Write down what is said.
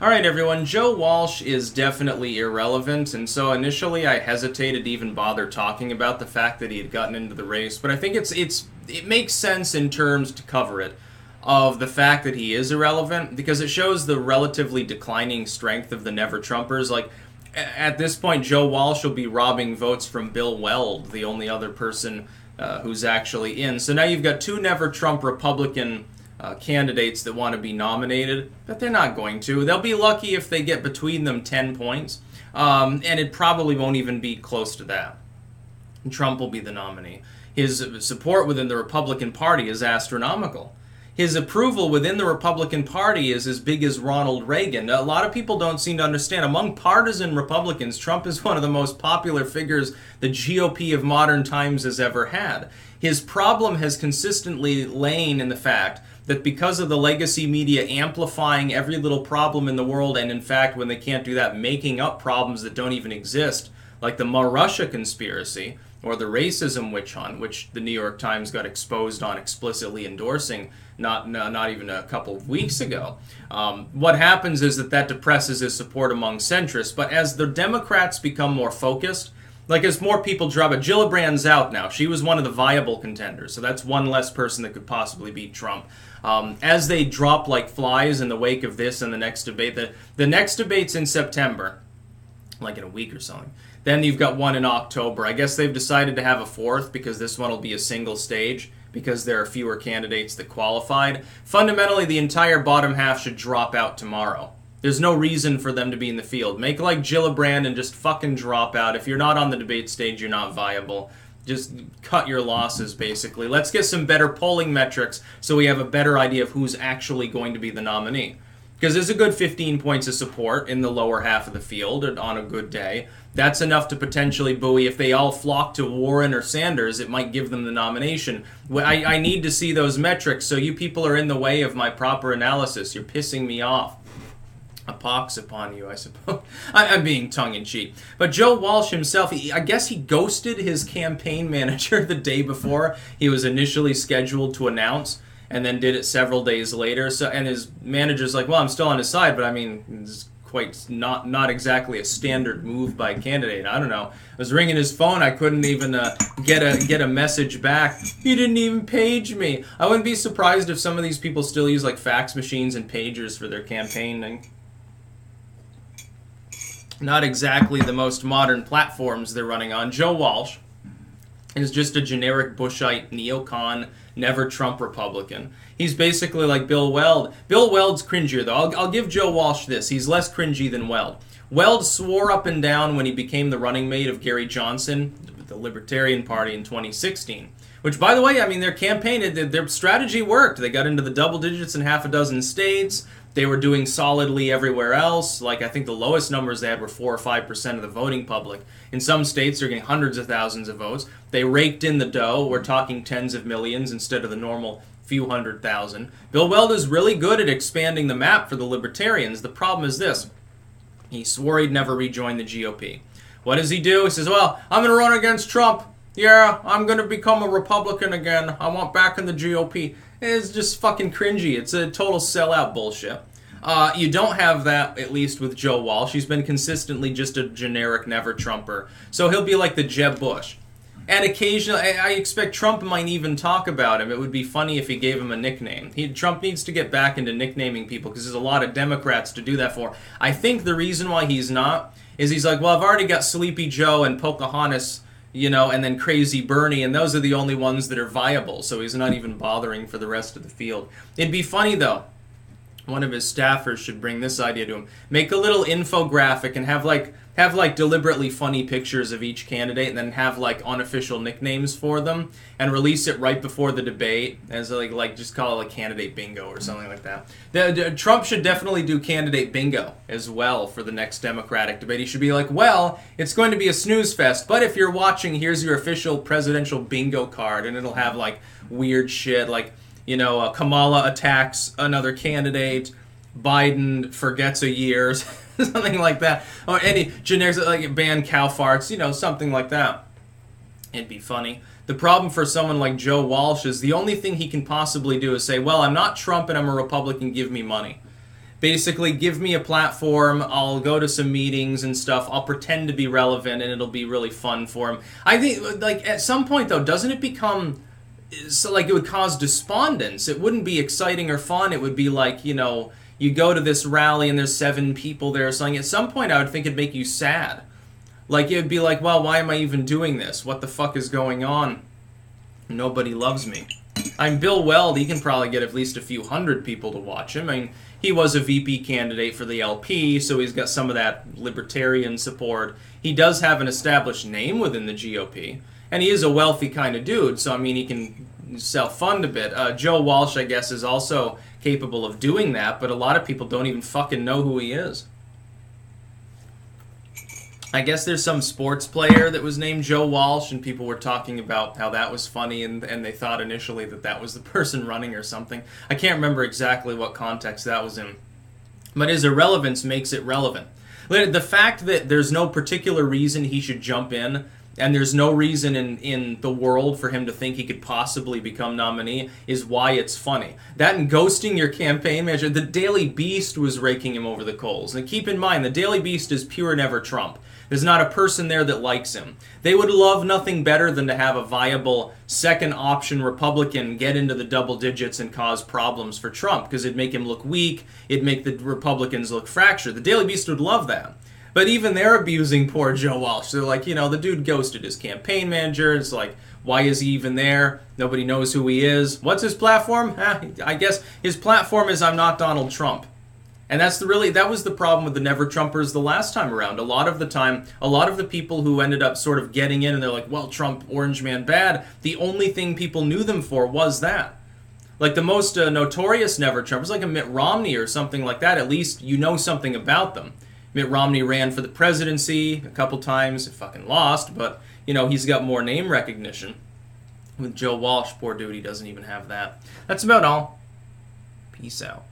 Alright everyone, Joe Walsh is definitely irrelevant, and so initially I hesitated to even bother talking about the fact that he had gotten into the race, but I think it makes sense in terms to cover it, of the fact that he is irrelevant, because it shows the relatively declining strength of the Nevertrumpers. Like, at this point, Joe Walsh will be robbing votes from Bill Weld, the only other person who's actually in. So now you've got two Never-Trump Republican candidates that want to be nominated, but they're not going to. They'll be lucky if they get between them 10 points, and it probably won't even be close to that. Trump will be the nominee. His support within the Republican Party is astronomical. His approval within the Republican Party is as big as Ronald Reagan. A lot of people don't seem to understand. Among partisan Republicans, Trump is one of the most popular figures the GOP of modern times has ever had. His problem has consistently lain in the fact that because of the legacy media amplifying every little problem in the world, and in fact, when they can't do that, making up problems that don't even exist, like the Russia conspiracy, or the racism witch hunt, which the New York Times got exposed on explicitly endorsing not even a couple of weeks ago. What happens is that depresses his support among centrists, but as the Democrats become more focused, like as more people drop it, Gillibrand's out now. She was one of the viable contenders, so that's one less person that could possibly beat Trump. As they drop like flies in the wake of this and the next debate, the next debate's in September, like in a week or something. Then you've got one in October. I guess they've decided to have a fourth because this one will be a single stage because there are fewer candidates that qualified. Fundamentally, the entire bottom half should drop out tomorrow. There's no reason for them to be in the field. Make like Gillibrand and just fucking drop out. If you're not on the debate stage, you're not viable. Just cut your losses, basically. Let's get some better polling metrics so we have a better idea of who's actually going to be the nominee. Because there's a good 15 points of support in the lower half of the field on a good day. That's enough to potentially buoy. If they all flock to Warren or Sanders, it might give them the nomination. I need to see those metrics, so you people are in the way of my proper analysis. You're pissing me off. A pox upon you, I suppose. I'm being tongue-in-cheek. But Joe Walsh himself, I guess he ghosted his campaign manager the day before he was initially scheduled to announce, and then did it several days later. So, and his manager's like, well, I'm still on his side, but I mean, it's quite not exactly a standard move by a candidate. I don't know. I was ringing his phone. I couldn't even get a message back. He didn't even page me. I wouldn't be surprised if some of these people still use like fax machines and pagers for their campaigning. Not exactly the most modern platforms they're running on. Joe Walsh is just a generic Bushite neocon, never-Trump Republican. He's basically like Bill Weld. Bill Weld's cringier, though. I'll give Joe Walsh this. He's less cringy than Weld. Weld swore up and down when he became the running mate of Gary Johnson, the Libertarian Party, in 2016. Which, by the way, I mean, their campaign, their strategy worked. They got into the double digits in half a dozen states. They were doing solidly everywhere else. Like, I think the lowest numbers they had were 4 or 5% of the voting public. In some states, they're getting hundreds of thousands of votes. They raked in the dough. We're talking tens of millions instead of the normal few hundred thousand. Bill Weld is really good at expanding the map for the Libertarians. The problem is this. He swore he'd never rejoin the GOP. What does he do? He says, well, I'm going to run against Trump. Yeah, I'm going to become a Republican again. I want back in the GOP. It's just fucking cringy. It's a total sellout bullshit. You don't have that, at least with Joe Walsh. He's been consistently just a generic never-Trumper. So he'll be like the Jeb Bush. And occasionally, I expect Trump might even talk about him. It would be funny if he gave him a nickname. Trump needs to get back into nicknaming people because there's a lot of Democrats to do that for. I think the reason why he's not is he's like, well, I've already got Sleepy Joe and Pocahontas, you know, and then Crazy Bernie, and those are the only ones that are viable, so he's not even bothering for the rest of the field. It'd be funny, though. One of his staffers should bring this idea to him. Make a little infographic and have like deliberately funny pictures of each candidate and then have like unofficial nicknames for them and release it right before the debate as like just call it like candidate bingo or something like that. Trump should definitely do candidate bingo as well for the next Democratic debate. He should be like, well, it's going to be a snooze fest, but if you're watching, here's your official presidential bingo card, and it'll have like weird shit like, you know, Kamala attacks another candidate, Biden forgets a year, something like that. Or any generic, like ban cow farts, you know, something like that. It'd be funny. The problem for someone like Joe Walsh is the only thing he can possibly do is say, well, I'm not Trump and I'm a Republican, give me money. Basically, give me a platform, I'll go to some meetings and stuff, I'll pretend to be relevant, and it'll be really fun for him. I think, like, at some point, though, doesn't it become, so, like, it would cause despondence? It wouldn't be exciting or fun, it would be like, you know, you go to this rally and there's 7 people there or something. At some point, I would think it'd make you sad. Like, it would be like, well, why am I even doing this? What the fuck is going on? Nobody loves me. I'm Bill Weld, he can probably get at least a few hundred people to watch him. I mean, he was a VP candidate for the LP, so he's got some of that libertarian support. He does have an established name within the GOP, and he is a wealthy kind of dude, so I mean, he can self-fund a bit. Joe Walsh, I guess, is also capable of doing that, but a lot of people don't even fucking know who he is. I guess there's some sports player that was named Joe Walsh, and people were talking about how that was funny, and they thought initially that that was the person running or something. I can't remember exactly what context that was in. But his irrelevance makes it relevant. The fact that there's no particular reason he should jump in, and there's no reason in the world for him to think he could possibly become nominee, is why it's funny. That and ghosting your campaign manager, the Daily Beast was raking him over the coals. And keep in mind, the Daily Beast is pure Nevertrump. There's not a person there that likes him. They would love nothing better than to have a viable second option Republican get into the double digits and cause problems for Trump, because it'd make him look weak, it'd make the Republicans look fractured. The Daily Beast would love that. But even they're abusing poor Joe Walsh. They're like, you know, the dude ghosted his campaign manager. It's like, why is he even there? Nobody knows who he is. What's his platform? I guess his platform is I'm not Donald Trump. And that was the problem with the Nevertrumpers the last time around. A lot of the time, a lot of the people who ended up sort of getting in and they're like, well, Trump, orange man, bad, the only thing people knew them for was that. Like the most notorious Nevertrumpers, like a Mitt Romney or something like that, at least you know something about them. Mitt Romney ran for the presidency a couple times, fucking lost, but, you know, he's got more name recognition. With Joe Walsh, poor dude, he doesn't even have that. That's about all. Peace out.